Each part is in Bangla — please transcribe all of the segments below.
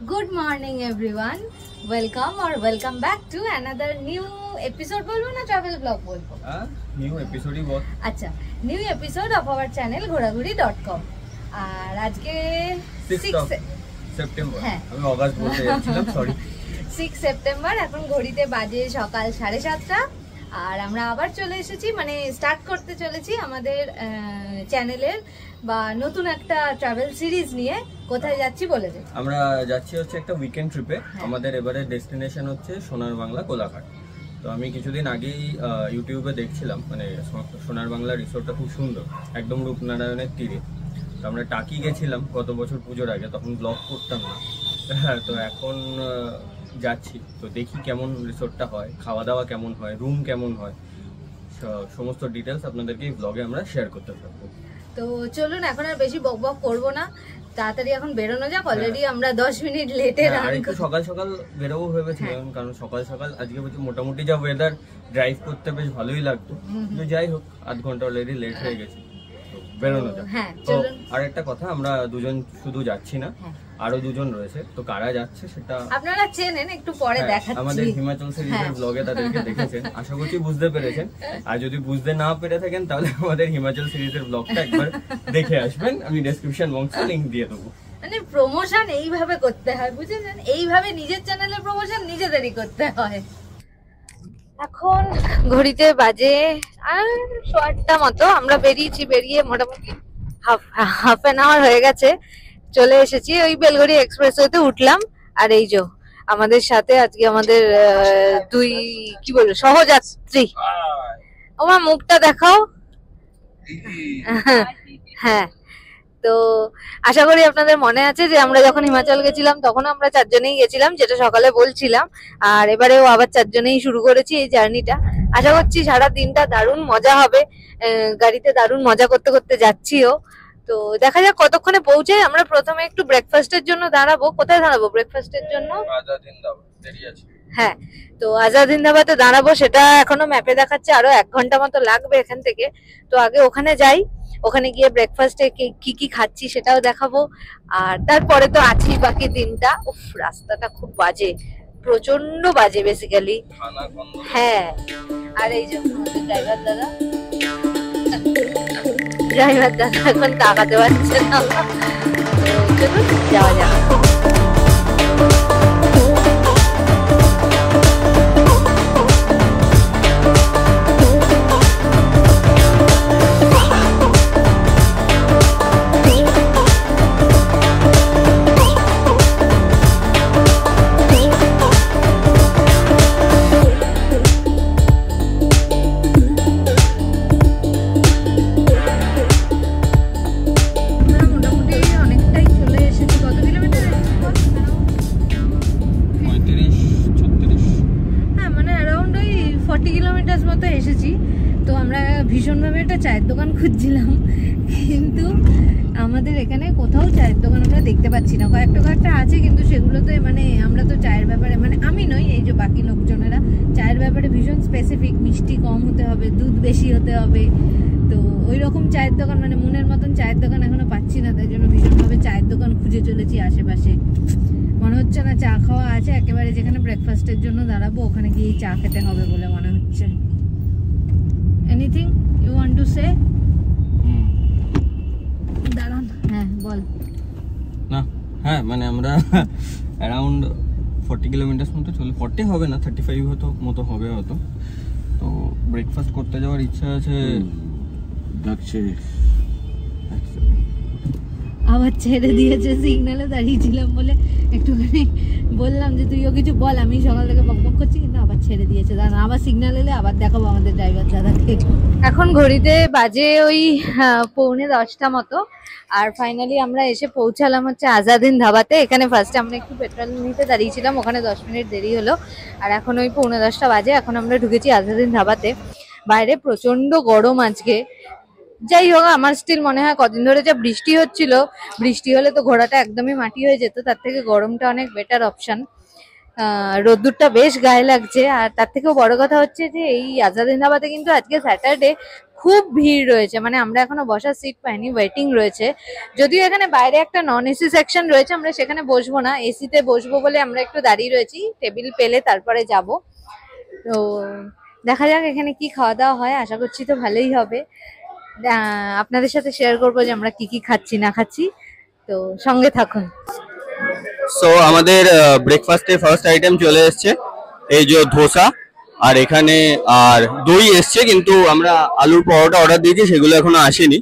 Good morning everyone. Welcome back to another new episode बोलबो ना travel vlog बोलबो? New episode ही बहुत. अच्छा, new episode of our channel घोड़ाघुड़ी.com. আর আজকে 6 সেপ্টেম্বর আমি অগাস্ট বলতে যাচ্ছিলাম সরি 6 সেপ্টেম্বর এখন ঘড়িতে বাজে সকাল 7:30 আর আমরা আবার চলে এসেছি মানে স্টার্ট করতে চলেছি আমাদের চ্যানেলের বা নতুন একটা ট্রাভেল সিরিজ নিয়ে। কোথায় যাচ্ছি বলে দে। আমরা যাচ্ছি হচ্ছে একটা উইকেন্ড ট্রিপে। আমাদের এবারে ডেস্টিনেশন হচ্ছে সোনার বাংলা কোলাঘাট। তো আমি কিছুদিন আগেই ইউটিউবে দেখছিলাম মানে সোনার বাংলা রিসোর্টটা খুব সুন্দর, একদম রূপনারায়ণের তীরে। তো আমরা টাকি গেছিলাম গত বছর পুজোর আগে, তখন ব্লগ করতাম না। তো এখন যাচ্ছি, তো দেখি কেমন রিসোর্টটা হয়, খাওয়া দাওয়া কেমন হয়, রুম কেমন হয়, সমস্ত ডিটেলস আপনাদেরকে এই ব্লগে আমরা শেয়ার করতে থাকবো। তো চলুন এখন আর বেশি বকবক করবো না, তাড়াতাড়ি এখন বেরোনো যাক। অলরেডি আমরা 10 মিনিট লেটে একটু সকাল সকাল বেরোবো ভেবেছিলাম, কারণ সকাল সকাল আজকে মোটামুটি যা ওয়েদার ড্রাইভ করতে বেশ ভালোই লাগতো। কিন্তু যাই হোক, আধ ঘন্টা অলরেডি লেট হয়ে গেছে, বেরোনো যাক। আর একটা কথা, আমরা দুজন শুধু যাচ্ছি না, আরো দুজন রয়েছে। তো কারা যাচ্ছে সেটা আপনারা চেনেন, একটু পরে দেখাচ্ছি। আমাদের হিমাচল সিরিজের ব্লগে তাদেরকে দেখেছেন, আশা করছি বুঝতে পেরেছেন। আর যদি বুঝতে না পেরে থাকেন তাহলে আমাদের হিমাচল সিরিজের ব্লগটা একবার দেখে আসবেন, আমি ডেসক্রিপশন বক্সে লিংক দিয়ে দেবো। মানে প্রমোশন এইভাবে করতে হয়, বুঝেছেন? এইভাবে নিজের চ্যানেলের প্রমোশন নিজেদেরই করতে হয়। এখন ঘড়িতে বাজে 8:30 মতো। আমরা বেরিয়ে মোটামুটি হাফ এন আওয়ার হয়ে গেছে, চলে এসেছি। ওই বেলগড়ি এক্সপ্রেসওয়েতে উঠলাম। আর এই যে আমাদের সাথে আজকে আমাদের দুই কি বলবো সহযাত্রী। ওমা মুখটা দেখাও। হ্যাঁ, তো আশা করি আপনাদের মনে আছে যে আমরা যখন হিমাচল গেছিলাম তখন আমরা 4 জনেই গেছিলাম, যেটা সকালে বলছিলাম। আর এবারেও আবার 4 জনেই শুরু করেছি এই জার্নিটা। আশা করছি সারা দিনটা দারুণ মজা হবে, গাড়িতে দারুণ মজা করতে করতে যাচ্ছিও। তো দেখা যাক কতক্ষণে পৌঁছাই। আমরা প্রথমে একটু ব্রেকফাস্টের জন্য দাঁড়াবো। কোথায় দাঁড়াবো ব্রেকফাস্টের জন্য? হ্যাঁ, তো আজাদিন ধাবাতে দাঁড়াবো। সেটা এখনো ম্যাপে দেখাচ্ছে আরো 1 ঘন্টা মতো লাগবে এখান থেকে। তো আগে ওখানে যাই, ওখানে গিয়ে ব্রেকফাস্টে কি কি খাচ্ছি সেটাও দেখাবো। আর তারপরে তো আছি বাকি দিনটা। উফ, রাস্তাটা খুব বাজে, প্রচন্ড বাজে বেসিক্যালি। হ্যাঁ, আর এই যে ড্রাইভার দাদা এখন তাকাতে পারছে না। চলুন যাওয়া যাক। ভীষণভাবে একটা চায়ের দোকান খুঁজছিলাম, কিন্তু আমাদের এখানে কোথাও চায়ের দোকান আমরা দেখতে পাচ্ছি না। কয়েকটা আছে, কিন্তু সেগুলোতে মানে আমরা তো চায়ের ব্যাপারে মানে আমি নই, এই যে বাকি লোকজনেরা চায়ের ব্যাপারে ভীষণ স্পেসিফিক। মিষ্টি কম হতে হবে, দুধ বেশি হতে হবে। তো ওই রকম চায়ের দোকান মানে মনের মতন চায়ের দোকান এখনো পাচ্ছি না, তাই জন্য ভীষণভাবে চায়ের দোকান খুঁজে চলেছি আশেপাশে। মনে হচ্ছে না চা খাওয়া আছে, একেবারে যেখানে ব্রেকফাস্টের জন্য দাঁড়াবো ওখানে গিয়ে চা খেতে হবে বলে মনে হচ্ছে। Anything you want to say? দাঁড়ান, হ্যাঁ বল না। হ্যাঁ মানে আমরা অ্যারাউন্ড 40 কিলোমিটার মতো চলে, 40 হবে না 35 মতো হবে হয়তো। তো ব্রেকফাস্ট করতে যাওয়ার ইচ্ছা আছে। ডাকছে, আবার ছেড়ে দিয়েছে। সিগন্যালে দাঁড়িয়েছিলাম বলে একটুখানি বললাম যে তুইও কিছু বল, আমি সকাল থেকে বকবক করছি, কিন্তু আবার ছেড়ে দিয়েছে। দাঁড়ান, আবার সিগন্যাল এলে আবার দেখাবো আমাদের ড্রাইভার দাদাকে। এখন ঘড়িতে বাজে ওই 9:45 মতো। আর ফাইনালি আমরা এসে পৌঁছালাম হচ্ছে আজাদিন ধাবাতে। এখানে ফার্স্টে আমরা একটু পেট্রোল নিতে দাঁড়িয়েছিলাম, ওখানে 10 মিনিট দেরি হলো। আর এখন ওই 9:45 বাজে, এখন আমরা ঢুকেছি আজাদিন ধাবাতে। বাইরে প্রচন্ড গরম আজকে। যাই হোক, আমার স্টিল মনে হয় কদিন ধরে যা বৃষ্টি হচ্ছিল, বৃষ্টি হলে তো ঘোড়াটা একদমই মাটি হয়ে যেত, তার থেকে গরমটা অনেক বেটার অপশন। রোদ্দুরটা বেশ গায়ে লাগছে। আর তার থেকেও বড় কথা হচ্ছে যে এই আজাদিনাবাদে কিন্তু আজকে স্যাটারডে খুব ভিড় রয়েছে, মানে আমরা এখনো বসার সিট পাইনি, ওয়েটিং রয়েছে। যদিও এখানে বাইরে একটা নন এসি সেকশন রয়েছে, আমরা সেখানে বসবো না, এসিতে বসবো বলে আমরা একটু দাঁড়িয়ে রয়েছি, টেবিল পেলে তারপরে যাব। তো দেখা যাক এখানে কি খাওয়া দাওয়া হয়, আশা করছি তো ভালোই হবে। আপনাদের সাথে শেয়ার করবো যে আমরা কি কি খাচ্ছি না খাচ্ছি, তো সঙ্গে থাকুন। সো আমাদের ব্রেকফাস্টের ফার্স্ট আইটেম চলে এসছে, এই যে ধোসা, আর এখানে আর দই এসছে, কিন্তু আমরা আলুর পরোটা অর্ডার দিয়েছি, সেগুলো এখনো আসেনি,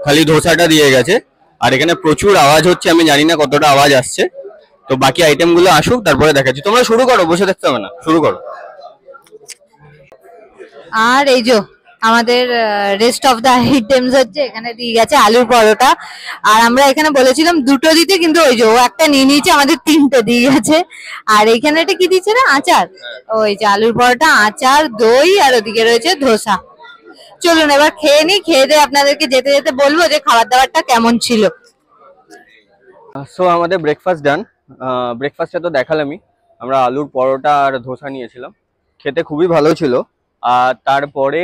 খালি ধোসাটা দিয়ে গেছে। আর এখানে প্রচুর আওয়াজ হচ্ছে, আমি জানি না কতটা আওয়াজ আসছে, তো বাকি আইটেমগুলো আসুক তারপরে দেখাচ্ছি। তোমরা শুরু করো, বসে দেখতে হবে না, শুরু করো। আর এই যে আমাদের রেস্ট অফ দা আইটেমস হচ্ছে, এখানে দিয়ে গেছে আলুর পরোটা, আর আমরা এখানে বলেছিলাম দুটো দিতে, কিন্তু ওই যে ও একটা নিয়ে নিয়েছে, আমাদের তিনটে দিয়ে গেছে। আর এখানে এটা কি দিচ্ছে না, আচার, ওই যে আলুর পরোটা, আচার, দই, আর ওদিকে রয়েছে ধোসা। চলুন এবার খেয়ে নিই, খেয়ে দিয়ে আপনাদেরকে যেতে যেতে বলবো যে খাবার দাবারটা কেমন ছিল। সো আমাদের ব্রেকফাস্ট ডান। ব্রেকফাস্টে তো দেখালামই, আমরা আলুর পরোটা আর ধোসা নিয়েছিলাম, খেতে খুবই ভালো ছিল। আর তারপরে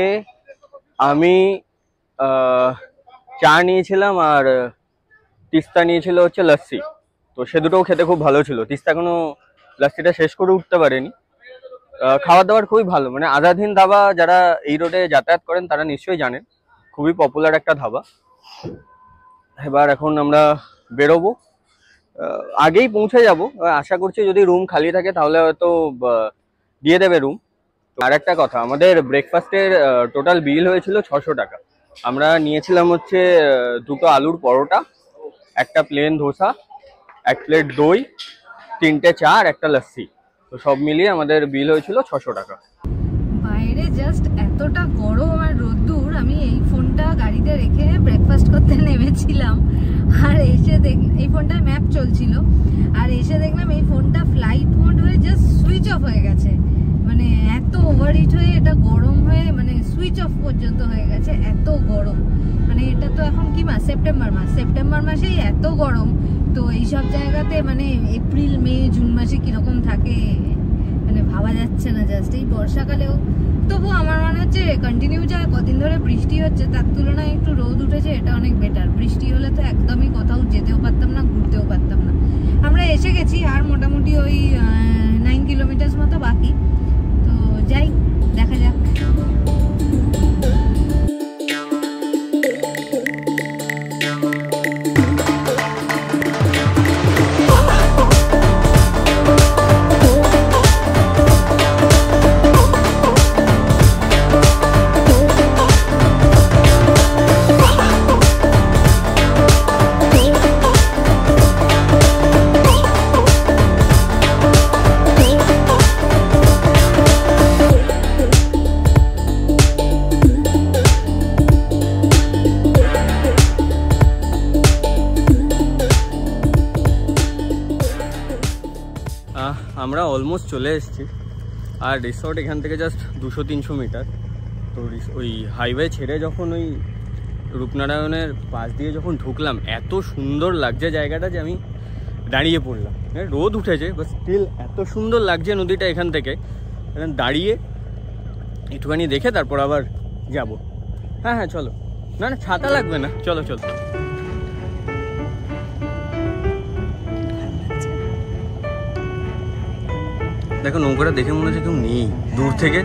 আমি চা নিয়েছিলাম, আর তিস্তা নিয়েছিল হচ্ছে লস্যি, তো সে দুটোও খেতে খুব ভালো ছিল। তিস্তা কোনো লস্যিটা শেষ করে উঠতে পারেনি। খাবার দাবার খুবই ভালো, মানে আজাদিন ধাবা, যারা এই রোডে যাতায়াত করেন তারা নিশ্চয়ই জানেন, খুবই পপুলার একটা ধাবা। এবার এখন আমরা বেরোবো, আগেই পৌঁছে যাব, আশা করছি যদি রুম খালি থাকে তাহলে হয়তো দিয়ে দেবে রুম। আর একটা কথা, আমাদের ব্রেকফাস্টের টোটাল বিল হয়েছিল 600 টাকা। আমরা নিয়েছিলাম হচ্ছে দুটো আলুর পরোটা, একটা প্লেন ধোসা, এক প্লেট দই, 3টে চা আর একটা লস্যি, তো সব মিলিয়ে আমাদের বিল হয়েছিল 600 টাকা। বাইরে জাস্ট এতটা গরম আর রোদ্দুর, আমি এই ফোনটা গাড়িতে রেখে ব্রেকফাস্ট করতে নেমেছিলাম, আর এসে এই ফোনটায় ম্যাপ চলছিল, আর এসে দেখলাম এই ফোনটা ফ্লাইট মোড হয়ে জাস্ট সুইচ অফ হয়ে গেছে, মানে এত ওভারহিট হয়ে এটা গরম হয়ে মানে সুইচ অফ পর্যন্ত হয়ে গেছে, এত গরম। মানে এটা তো এখন কি মাস, সেপ্টেম্বর মাসেই এত গরম, তো এইসব জায়গাতে মানে এপ্রিল মে জুন মাসে কিরকম থাকে মানে ভাবা যাচ্ছে না। জাস্ট এই বর্ষাকালেও তবু আমার মনে হচ্ছে কন্টিনিউ যা কদিন ধরে বৃষ্টি হচ্ছে তার তুলনায় একটু রোদ উঠেছে, এটা অনেক বেটার। বৃষ্টি হলে তো একদমই কোথাও যেতেও পারতাম না, ঘুরতেও পারতাম না। আমরা এসে গেছি, আর মোটামুটি ওই 9 কিলোমিটার মতো বাকি, তো যাই, দেখা যাক। আমরা অলমোস্ট চলে এসেছি, আর রিসর্ট এখান থেকে জাস্ট 200-300 মিটার। তো ওই হাইওয়ে ছেড়ে যখন ওই রূপনারায়ণের পাশ দিয়ে যখন ঢুকলাম, এত সুন্দর লাগছে জায়গাটা যে আমি দাঁড়িয়ে পড়লাম। রোদ উঠেছে, বাট স্টিল এত সুন্দর লাগছে নদীটা এখান থেকে, দাঁড়িয়ে একটুখানি দেখে তারপর আবার যাব। হ্যাঁ হ্যাঁ চলো, না না ছাতা লাগবে না, চলো চলো। দেখো নৌকাটা দেখে মনে হচ্ছে কেউ নেই, দূর থেকে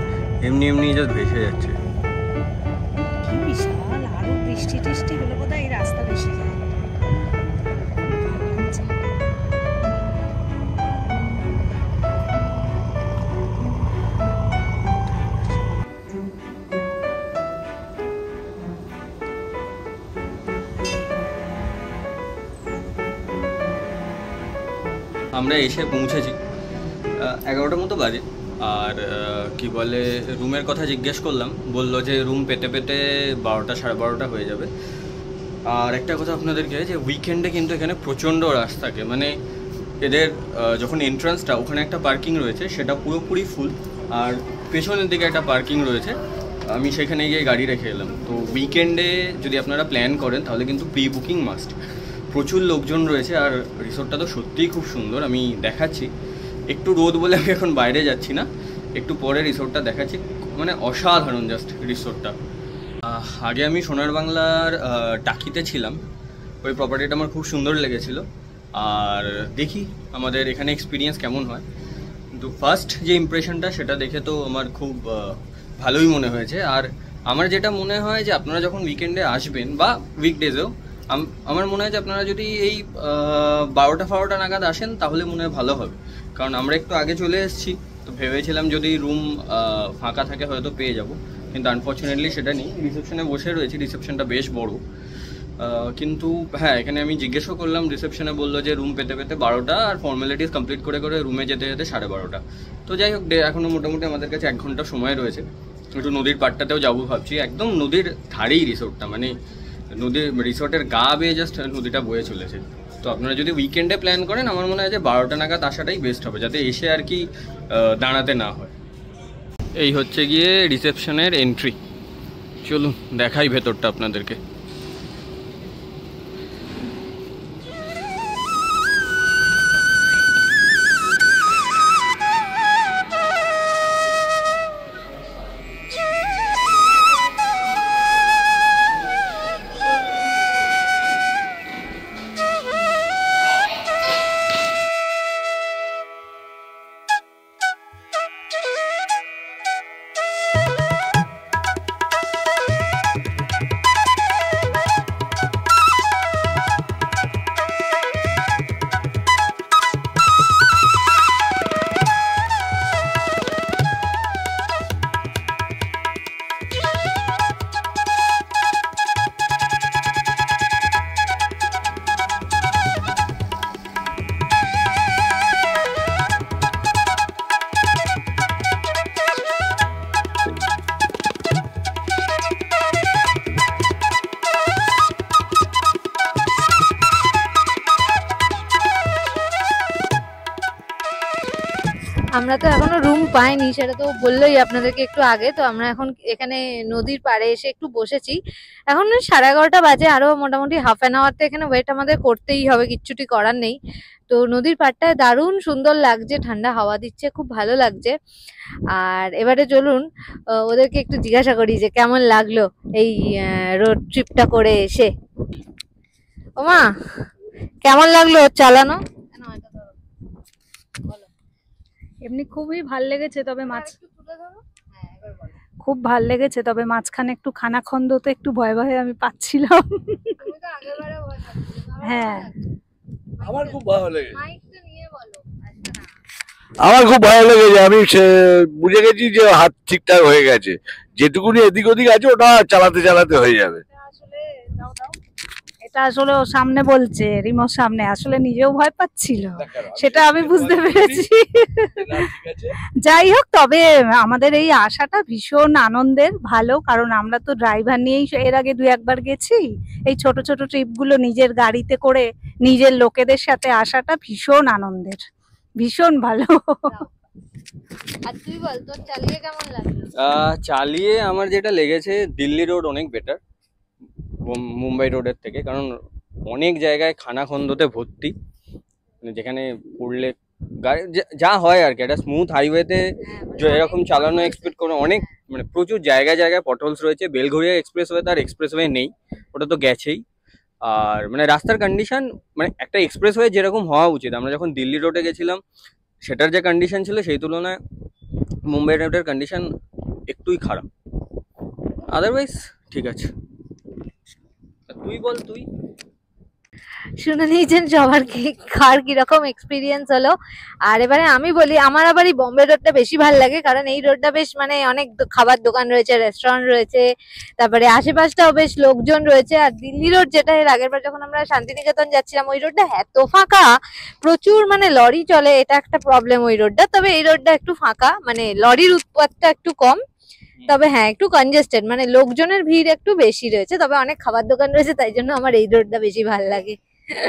এমনি এমনি জাস্ট ভেসে যাচ্ছে। বিশাল, আরো বৃষ্টি টিষ্টি হলে বোধহয় এই রাস্তা বেশি যায়। আমরা এসে পৌঁছেছি 11টার মতো বাজে। আর কি বলে, রুমের কথা জিজ্ঞেস করলাম, বললো যে রুম পেতে পেতে 12টা 12:30 হয়ে যাবে। আর একটা কথা আপনাদেরকে, যে উইকেন্ডে কিন্তু এখানে প্রচণ্ড রাশ থাকে, মানে এদের যখন এন্ট্রান্সটা, ওখানে একটা পার্কিং রয়েছে, সেটা পুরোপুরি ফুল, আর পেছনের দিকে একটা পার্কিং রয়েছে, আমি সেখানে গিয়ে গাড়ি রেখে এলাম। তো উইকেন্ডে যদি আপনারা প্ল্যান করেন তাহলে কিন্তু প্রি বুকিং মাস্ট। প্রচুর লোকজন রয়েছে, আর রিসোর্টটা তো সত্যিই খুব সুন্দর, আমি দেখাচ্ছি। একটু রোদ বলে আমি এখন বাইরে যাচ্ছি না, একটু পরে রিসোর্টটা দেখাচ্ছি। মানে অসাধারণ জাস্ট রিসোর্টটা। আগে আমি সোনার বাংলার টাকিতে ছিলাম, ওই প্রপার্টিটা আমার খুব সুন্দর লেগেছিল। আর দেখি আমাদের এখানে এক্সপিরিয়েন্স কেমন হয়। কিন্তু ফার্স্ট যে ইমপ্রেশনটা সেটা দেখে তো আমার খুব ভালোই মনে হয়েছে। আর আমার যেটা মনে হয় যে আপনারা যখন উইকেন্ডে আসবেন বা উইকডেজেও, আমার মনে হয় যে আপনারা যদি এই 12টা নাগাদ আসেন তাহলে মনে হয় ভালো হবে। কারণ আমরা একটু আগে চলে এসেছি, তো ভেবেছিলাম যদি রুম ফাঁকা থাকে হয়তো পেয়ে যাব, কিন্তু আনফর্চুনেটলি সেটা নেই। রিসেপশনে বসে রয়েছি, রিসেপশনটা বেশ বড়। কিন্তু হ্যাঁ, এখানে আমি জিজ্ঞেসও করলাম, রিসেপশনে বললো যে রুম পেতে পেতে 12টা, আর ফর্মালিটিস কমপ্লিট করে করে রুমে যেতে যেতে 12:30। তো যাই হোক, এখনও মোটামুটি আমাদের কাছে 1 ঘন্টা সময় রয়েছে। একটু নদীর পাড়টাতেও যাবো ভাবছি, একদম নদীর ধারেই রিসোর্টটা, মানে নদীর রিসোর্টের গা বেয়ে জাস্ট নদীটা বয়ে চলেছে। তো আপনারা যদি উইকেন্ডে প্ল্যান করেন, আমার মনে হয় যে 12টা নাগাদ আসাটাই বেস্ট হবে, যাতে এসে আর কি দাঁড়াতে না হয়। এই হচ্ছে গিয়ে রিসেপশনের এন্ট্রি। চলুন দেখাই ভেতরটা আপনাদেরকে। আমরা তো এখনো রুম পাইনি, সেটা তো বললোই আপনাদেরকে একটু আগে। তো আমরা এখন এখানে নদীর পাড়ে এসে একটু বসেছি। এখন 11:30 বাজে, আরো মোটামুটি হাফ অ্যান আওয়ার তো এখানে ওয়েট আমাদের করতেই হবে, কিচ্ছুটি করার নেই। তো নদীর পাড়টায় দারুণ সুন্দর লাগছে, ঠান্ডা হাওয়া দিচ্ছে, খুব ভালো লাগছে। আর এবারে চলুন ওদেরকে একটু জিজ্ঞাসা করি যে কেমন লাগলো এই রোড ট্রিপটা করে এসে। ওমা, কেমন লাগলো চালানো? এমনি খুবই ভাল লেগেছে, তবে খুব ভাল লেগেছে, তবে মাঝখানে একটু খানাখন্দতে একটু ভয় ভয়ে আমি পাচ্ছিলাম। হ্যাঁ, আমার খুব ভালো লেগেছে। আমার খুব ভালো লেগেছে। আমি বুঝে গেছি যে হাত ঠিকঠাক হয়ে গেছে, যেটুকুনি এদিক ওদিক আছে ওটা চালাতে চালাতে হয়ে যাবে। এটা আসলে ও সামনে বলছে, রিমোর সামনে, আসলে নিজেও ভয় পাচ্ছিল, সেটা আমি বুঝতে পেরেছি। যাই হোক, তবে আমাদের এই আশাটা ভীষণ আনন্দের, ভালো, কারণ আমরা তো ড্রাইভার নিয়েই এর আগে 2-1 বার গেছি। এই ছোট ছোট ট্রিপ গুলো নিজের গাড়িতে করে নিজের লোকেদের সাথে আসাটা ভীষণ আনন্দের, ভীষণ ভালো। আর তুই বল, তোর চালিয়ে কেমন লাগলো? চালিয়ে আমার যেটা লেগেছে, দিল্লি রোড অনেক বেটার মুম্বাই রোডের থেকে, কারণ অনেক জায়গায় খানাখন্দতে ভর্তি, মানে যেখানে পড়লে গাড়ি যা হয় আর কি। একটা স্মুথ হাইওয়েতে এরকম চালানো এক্সপেক্ট করে অনেক, মানে প্রচুর জায়গায় জায়গায় পটলস রয়েছে। বেলঘরিয়া এক্সপ্রেসওয়ে তার এক্সপ্রেসওয়ে নেই, ওটা তো গেছেই। আর মানে রাস্তার কন্ডিশন, মানে একটা এক্সপ্রেসওয়ে যেরকম হওয়া উচিত, আমরা যখন দিল্লি রোডে গেছিলাম সেটার যে কন্ডিশন ছিল সেই তুলনায় মুম্বাই রোডের কন্ডিশন একটুই খারাপ, আদারওয়াইজ ঠিক আছে। তুই বল, তুই শুনে নিয়েছেন সবার কার কিরকম এক্সপিরিয়েন্স হলো। আর এবারে আমি বলি, আমার আবার এই বম্বে রোডটা বেশি ভালো লাগে, কারণ এই রোডটা বেশ মানে অনেক খাবার দোকান রয়েছে, রেস্টুরেন্ট রয়েছে, তারপরে আশেপাশটাও বেশ লোকজন রয়েছে। আর দিল্লি রোড, যেটা এর আগের বার যখন আমরা শান্তিনিকেতন যাচ্ছিলাম, ওই রোডটা এত ফাঁকা, প্রচুর মানে লরি চলে, এটা একটা প্রবলেম ওই রোডটা। তবে এই রোডটা একটু ফাঁকা, মানে লরির উৎপাতটা একটু কম, তবে হ্যাঁ একটু কনজেস্টেড, মানে লোকজনের ভিড় একটু বেশি রয়েছে, তবে অনেক খাবার দোকান রয়েছে, তাই জন্য আমার এই রোডটা বেশি ভালো লাগে।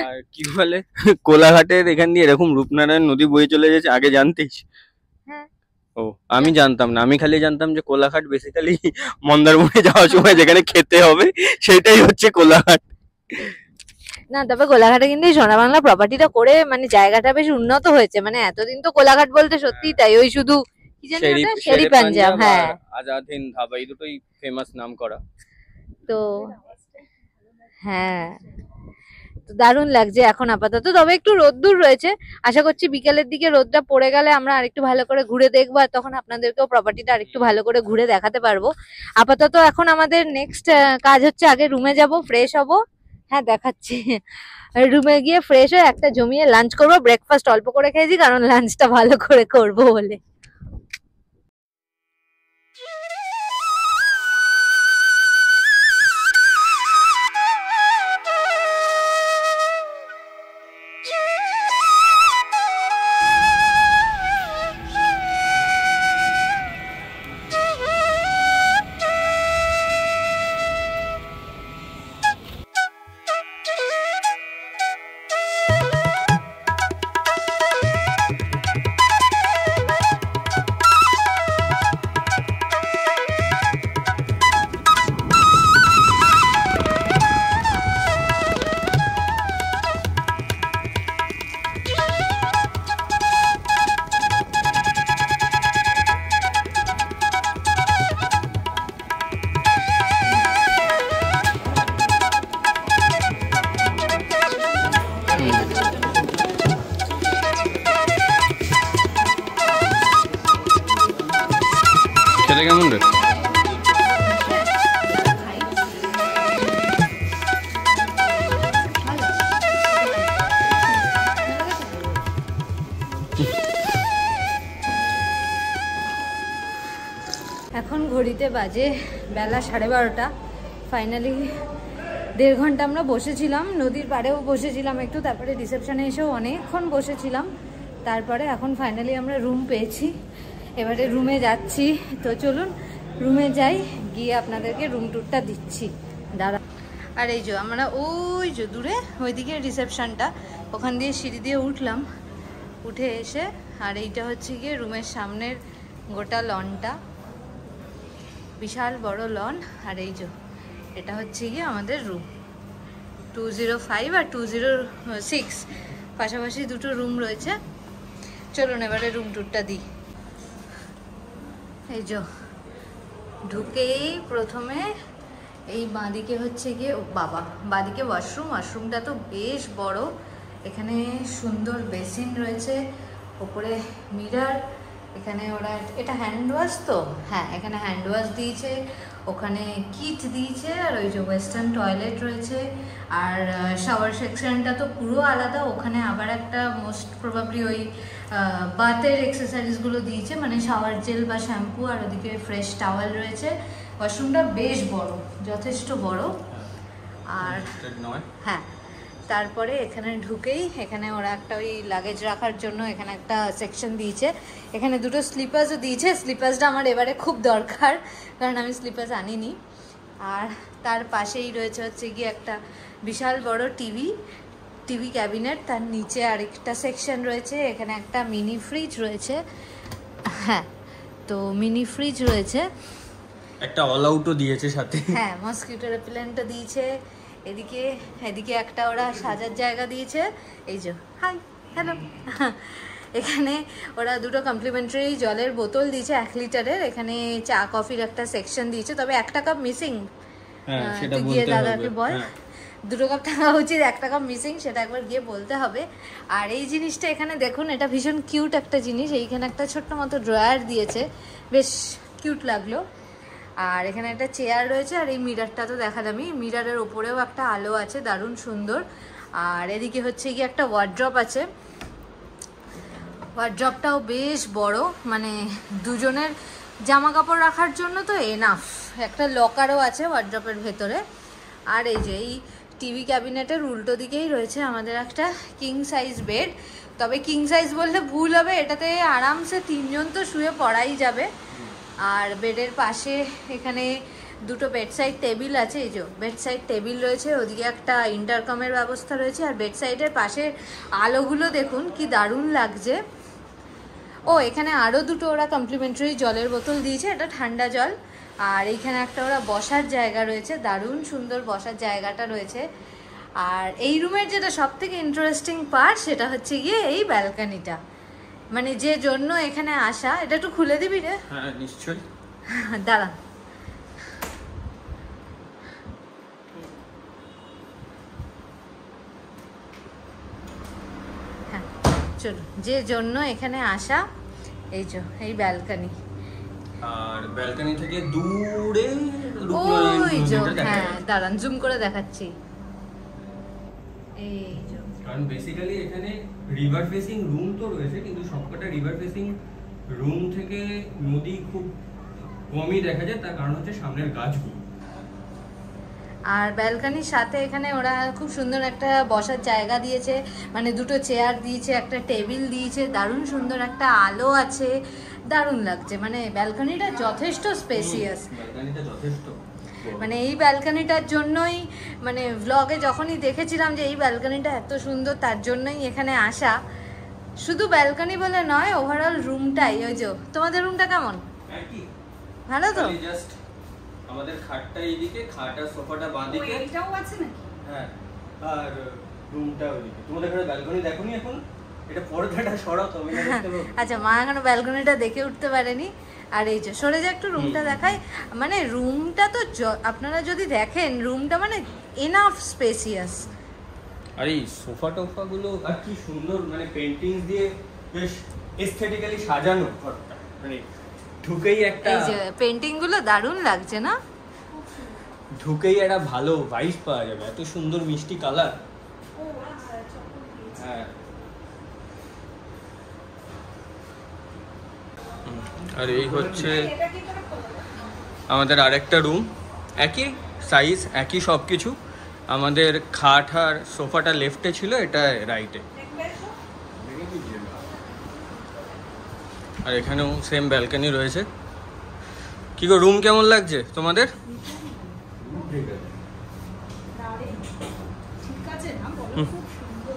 আর কি বলে, কোলাঘাটের এখান দিয়ে এরকম রূপনারায়ণ নদী বয়ে চলে যাচ্ছে, আগে জানতিস? হ্যাঁ। ও, আমি জানতাম না, আমি খালি জানতাম যে কোলাঘাট বেসিক্যালি মন্দারমণি যাওয়ার সময় যেখানে খেতে হবে সেটাই হচ্ছে কোলাঘাট। না তবে কোলাঘাটে কিন্তু এই সোনা বাংলা প্রপার্টিটা করে মানে জায়গাটা বেশ উন্নত হয়েছে, মানে এতদিন তো কোলাঘাট বলতে সত্যিই তাই ওই শুধু কি জানি ওটা শেরি পাঞ্জাব, হ্যাঁ আজাদ হিন্দ ধাবা এই দুটোই ফেমাস নাম করা। তো হ্যাঁ তো দারুণ লাগছে এখন আপাতত, তবে একটু রোদ্দুর রয়েছে, আশা করছি বিকেলের দিকে রোদটা পড়ে গেলে আমরা আরেকটু ভালো করে ঘুরে দেখবো, আর তখন আপনাদেরকেও প্রপার্টিটা আরেকটু ভালো করে ঘুরে দেখাতে পারবো। আপাতত এখন আমাদের নেক্সট কাজ হচ্ছে আগে রুমে যাব, ফ্রেশ হব, হ্যাঁ দেখাচ্ছি, রুমে গিয়ে ফ্রেশ হয়ে একটা জমিয়ে লাঞ্চ করবো, ব্রেকফাস্ট অল্প করে খেয়েছি কারণ লাঞ্চটা ভালো করে করবো বলে। খেতে কেমন রে? এখন ঘড়িতে বাজে বেলা 12:30, ফাইনালি 1.5 ঘন্টা আমরা বসেছিলাম, নদীর পাড়েও বসেছিলাম একটু, তারপরে রিসেপশনে এসেও অনেকক্ষণ বসেছিলাম, তারপরে এখন ফাইনালি আমরা রুম পেয়েছি, এবারে রুমে যাচ্ছি। তো চলুন রুমে যাই, গিয়ে আপনাদেরকে রুম ট্যুরটা দিচ্ছি দাঁড়া। আর এই যে আমরা ওই যে দূরে ওইদিকে রিসেপশনটা, ওখান দিয়ে সিঁড়ি দিয়ে উঠলাম, উঠে এসে আর এইটা হচ্ছে গিয়ে রুমের সামনের গোটা লনটা, বিশাল বড় লন। আর এই যে এটা হচ্ছে গিয়ে আমাদের রুম 205 আর 206, পাশাপাশি দুটো রুম রয়েছে। চলুন এবারে রুম ট্যুরটা দিই। এই যে ঢুকেই প্রথমে এই বাঁদিকে হচ্ছে গিয়ে বাবা বাঁদিকে ওয়াশরুম, ওয়াশরুমটা তো বেশ বড়, এখানে সুন্দর বেসিন রয়েছে, ওপরে মিরর, এখানে ওরা এটা হ্যান্ড ওয়াশ, তো হ্যাঁ এখানে হ্যান্ড ওয়াশ দিয়েছে, ওখানে কিট দিয়েছে, আর ওই যে ওয়েস্টার্ন টয়লেট রয়েছে, আর শাওয়ার সেকশনটা তো পুরো আলাদা, ওখানে আবার একটা মোস্ট প্রবাবলি ওই বাথের এক্সেসরিজগুলো দিয়েছে, মানে শাওয়ার জেল বা শ্যাম্পু, আর ওদিকে ফ্রেশ টাওয়াল রয়েছে। ওয়াশরুমটা বেশ বড়, যথেষ্ট বড়। আর হ্যাঁ তারপরে এখানে ঢুকেই এখানে ওরা একটা ওই লাগেজ রাখার জন্য এখানে একটা সেকশন দিয়েছে, এখানে দুটো স্লিপার্সও দিয়েছে, স্লিপার্সটা আমার এবারে খুব দরকার কারণ আমি স্লিপার্স আনিনি। আর তার পাশেই রয়েছে হচ্ছে গিয়ে একটা বিশাল বড় টিভি ক্যাবিনেট, তার নিচে আরেকটা সেকশন রয়েছে, এখানে একটা মিনি ফ্রিজ রয়েছে, হ্যাঁ তো মিনি ফ্রিজ রয়েছে, একটা অল আউটও দিয়েছে সাথে, হ্যাঁ মসকিউটো রেপিলেন্টও দিয়েছে, এদিকে একটা ওরা সাজার জায়গা দিয়েছে, এই যে হাই হ্যালো, এখানে ওরা দুটো কমপ্লিমেন্টারি জলের বোতল দিয়েছে 1 লিটারের, এখানে চা কফির একটা সেকশন দিয়েছে, তবে একটা কাপ মিসিং, তুই গিয়ে দাদাকে বল, 2 কাপ টাকা উচিত, 1 কাপ মিসিং, সেটা একবার গিয়ে বলতে হবে। আর এই জিনিসটা এখানে দেখুন, এটা ভীষণ কিউট একটা জিনিস, এইখানে একটা ছোট্ট মতো ড্রয়ার দিয়েছে, বেশ কিউট লাগলো। আর এখানে একটা চেয়ার রয়েছে, আর এই মিররটা তো দেখালামই, মিররের ওপরেও একটা আলো আছে, দারুণ সুন্দর। আর এদিকে হচ্ছে গিয়ে একটা ওয়ার্ড্রপ আছে, ওয়ার্ড্রপটাও বেশ বড়, মানে দুজনের জামা কাপড় রাখার জন্য তো এনাফ, একটা লকারও আছে ওয়ার্ড্রপের ভেতরে। আর এই যে এই টিভি ক্যাবিনেটের উল্টো দিকেই রয়েছে আমাদের একটা কিং সাইজ বেড, তবে কিং সাইজ বললে ভুল হবে, এটাতে আরামসে 3 জন তো শুয়ে পড়াই যাবে। আর বেডের পাশে এখানে দুটো বেডসাইড টেবিল আছে, এই যে বেডসাইড টেবিল রয়েছে, ওদিকে একটা ইন্টারকমের ব্যবস্থা রয়েছে, আর বেডসাইডের পাশে আলোগুলো দেখুন কি দারুণ লাগছে। ও এখানে আরও দুটো ওরা কমপ্লিমেন্টারি জলের বোতল দিয়েছে, এটা ঠান্ডা জল। আর এইখানে একটা ওরা বসার জায়গা রয়েছে, দারুণ সুন্দর বসার জায়গাটা রয়েছে। আর এই রুমের যেটা সব থেকে ইন্টারেস্টিং পার্ট সেটা হচ্ছে গিয়ে এই ব্যালকানিটা, মানে যে জন্য এখানে আসা। এটা একটু খুলে দিবি রে? হ্যাঁ নিশ্চয়ই। দাঁড়া, হ্যাঁ চলো, যে জন্য এখানে আসা এই যে এই ব্যালকানি। আর ব্যালকনি থেকে দূরে ওই যে, হ্যাঁ দাঁড়ান জুম করে দেখাচ্ছি, এই যে। কারণ বেসিক্যালি এখানে রিভার ফেসিং রুম তো রয়েছে, কিন্তু সবকটা রিভার ফেসিং রুম থেকে নদী খুব কমই দেখা যায়, তার কারণ হচ্ছে সামনের গাছগুলো। আর ব্যালকানির সাথে এখানে ওরা খুব সুন্দর একটা বসার জায়গা দিয়েছে, মানে দুটো চেয়ার দিয়েছে, একটা টেবিল দিয়েছে, দারুণ সুন্দর একটা আলো আছে, দারুণ লাগছে। মানে ব্যালকানিটা যথেষ্ট স্পেসিয়াস, ব্যালকনিটা যথেষ্ট মানে এই ব্যালকানিটার জন্যই, মানে ভ্লগে যখনই দেখেছিলাম যে এই ব্যালকানিটা এত সুন্দর, তার জন্যই এখানে আসা। শুধু ব্যালকানি বলে নয়, ওভারঅল রুমটাই। ওই যে তোমাদের রুমটা কেমন, ভালো তো? জাস্ট আমাদের খাটটা এইদিকে, খাট আর সোফাটা বাঁদিকে, এটাও আছে নাকি? হ্যাঁ, আর রুমটা ওইদিকে। তোমাদের ঘরে ব্যালকনি দেখোনি এখন? এটা পর্দাটা সরাও তবে না দেখতে পাবো। আচ্ছা, মা এখনো ব্যালকনিটা দেখে উঠতে পারেনি। আর এই যে সরে যা একটু, রুমটা দেখাই। মানে রুমটা তো আপনারা যদি দেখেন, রুমটা মানে এনাফ স্পেসিয়াস। আর এই সোফা টোফা গুলো আর কি সুন্দর, মানে পেন্টিং দিয়ে বেশ এস্থেটিক্যালি সাজানো ঘরটা, মানে ঢুকেই একটা, এই যে পেন্টিং গুলো দারুণ লাগছে না? ঢুকেই একটা ভালো ভাইব পাওয়া যাবে, এত সুন্দর মিষ্টি কালার। হ্যাঁ, আর এই হচ্ছে আমাদের আরেকটা রুম, একই সাইজ, একই সব কিছু। আমাদের খাট আর সোফাটা লেফটে ছিল, এটা রাইটে। আর এখানেও সেম ব্যালকনি রয়েছে। কি গো, রুম কেমন লাগছে তোমাদের? ঠিক আছে না, বলো খুব সুন্দর।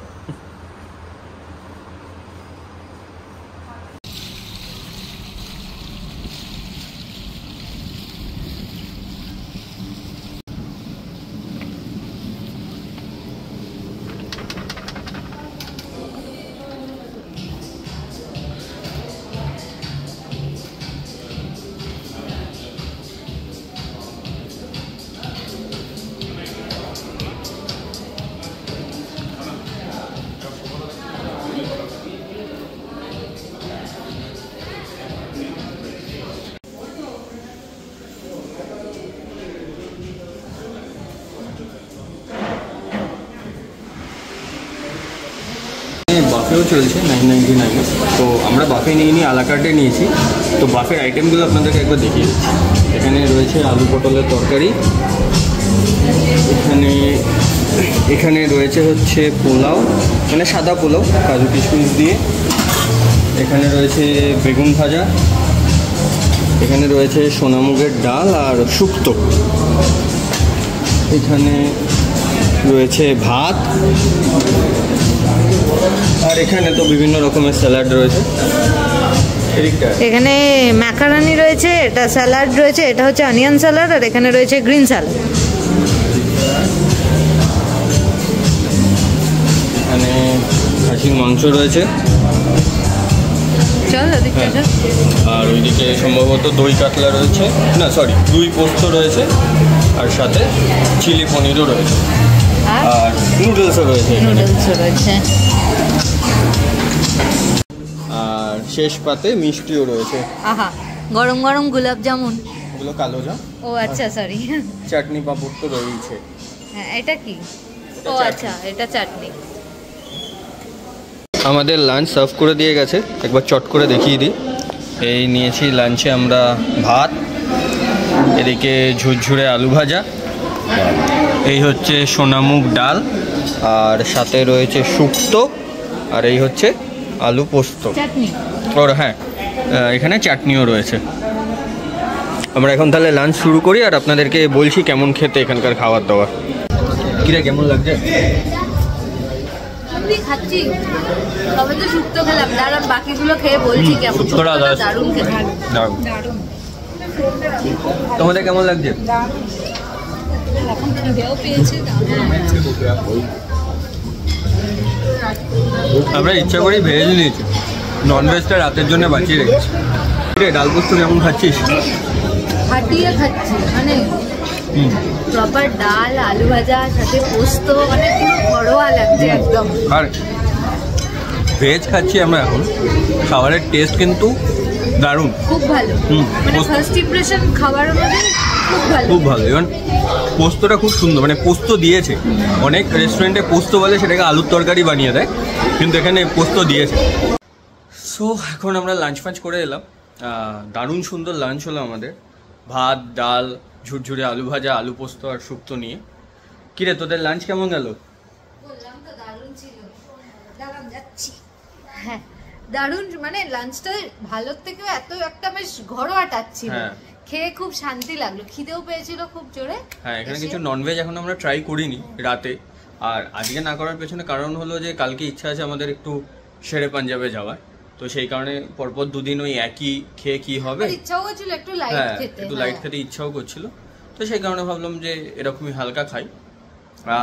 বাফেও চলছে 999, তো আমরা বাফে নিয়ে আলাকার্টে নিয়েছি। তো বাফের আইটেমগুলো আপনাদেরকে একবার দেখিয়ে দিচ্ছি। এখানে রয়েছে আলু পটলের তরকারি, এখানে রয়েছে হচ্ছে পোলাও, মানে সাদা পোলাও কাজু কিশমিশ দিয়ে। এখানে রয়েছে বেগুন ভাজা, এখানে রয়েছে সোনামুগের ডাল আর শুক্তো, এখানে রয়েছে ভাত, আর এখানে তো বিভিন্ন রকমের স্যালাড রয়েছে। এখানে ম্যাকারনি রয়েছে, এটা স্যালাড রয়েছে, এটা হচ্ছে অনিয়ন স্যালাড, আর এখানে রয়েছে গ্রিন স্যালাড। এখানে খাসির মাংস রয়েছে, চল ওদিকটা চল। আর ওইদিকে সম্ভবত দই কাতলা রয়েছে, না সরি দই পোস্ত রয়েছে, আর সাথে চিলি পনিরও রয়েছে, আর নুডলসও রয়েছে এখানে। নুডলসও রয়েছে, আর শেষ পাতে মিষ্টিও রয়েছে। আহা গরম গরম গোলাপ জামুন, এগুলো কালো জাম। ও আচ্ছা সরি, চাটনি পাঁপড় তো রয়েছে। হ্যাঁ এটা কি? ও আচ্ছা, এটা চাটনি। আমাদের লাঞ্চ সার্ভ করে দিয়ে গেছে, একবার চট করে দেখিয়ে দিই। এই নিয়েছি লাঞ্চে আমরা ভাত, এদিকে ঝুরঝুরে আলু ভাজা, এই হচ্ছে সোনামুগ ডাল, আর সাথে রয়েছে শুক্তো, আর এই হচ্ছে আলু পোস্ত, চাটনি। ওর হ্যাঁ এখানে চাটনিও রয়েছে। আমরা এখন তাহলে লাঞ্চ শুরু করি, আর আপনাদেরকে বলছি কেমন খেতে এখানকার খাবার দাবার। কিরে কেমন লাগছে? আমি খাচ্ছি, তবে তো শুক্তো খেলাম, দাঁড়ান বাকিগুলো খেয়ে বলছি কেমন। শুক্তোটা দারুণ খেতে, দারুণ। তোমাদের কেমন লাগছে? এখন খিদেও পেয়েছে। আমরা ইচ্ছা করেই ভেজ নিয়েছি, ননভেজটা রাতের জন্য বাঁচিয়ে রেখেছি। ডাল পোস্ত কেমন খাচ্ছিস? ফাটিয়ে খাচ্ছি, মানে প্রপার ডাল, আলু ভাজা, সাথে পোস্ত, মানে পুরো ঘরোয়া লাগছে একদম। আর ভেজ খাচ্ছি আমরা এখন, খাবারের টেস্ট কিন্তু দারুণ, খুব ভালো। মানে ফার্স্ট ইমপ্রেশন খাবারের মধ্যে খুব ভালো, খুব ভালো। এবং পোস্তটা খুব সুন্দর, মানে পোস্ত দিয়েছে। অনেক রেস্টুরেন্টে পোস্ত বলে সেটাকে আলুর তরকারি বানিয়ে দেয়, কিন্তু এখানে পোস্ত দিয়েছে। সো এখন আমরা লাঞ্চ ফাঞ্চ করে এলাম। দারুণ সুন্দর লাঞ্চ হলো আমাদের, ভাত, ডাল, ঝুরঝুরে আলু ভাজা, আলু পোস্ত আর শুক্তো নিয়ে। কিরে তোদের লাঞ্চ কেমন গেল? বললাম তো দারুণ ছিল। দাঁড়ান যাচ্ছি। হ্যাঁ দারুণ, মানে লাঞ্চটা ভালোর থেকেও এত একটা বেশ ঘরোয়া টাচ ছিল। খেয়ে খুব শান্তি লাগলো, খিদেও পেয়েছিল খুব জোরে। হ্যাঁ, এখানে কিছু ননভেজ এখন আমরা ট্রাই করিনি রাতে, আর আজকে না করার পেছনে কারণ হলো যে কালকে ইচ্ছা আছে আমাদের একটু শেরে পাঞ্জাবে যাওয়ার, তো সেই কারণে পরপর দুদিন ওই একই খেয়ে কি হবে, ইচ্ছাও করছিল একটু লাইট খেতে, একটু লাইট খেতে ইচ্ছাও করছিল, তো সেই কারণে ভাবলাম যে এরকমই হালকা খাই।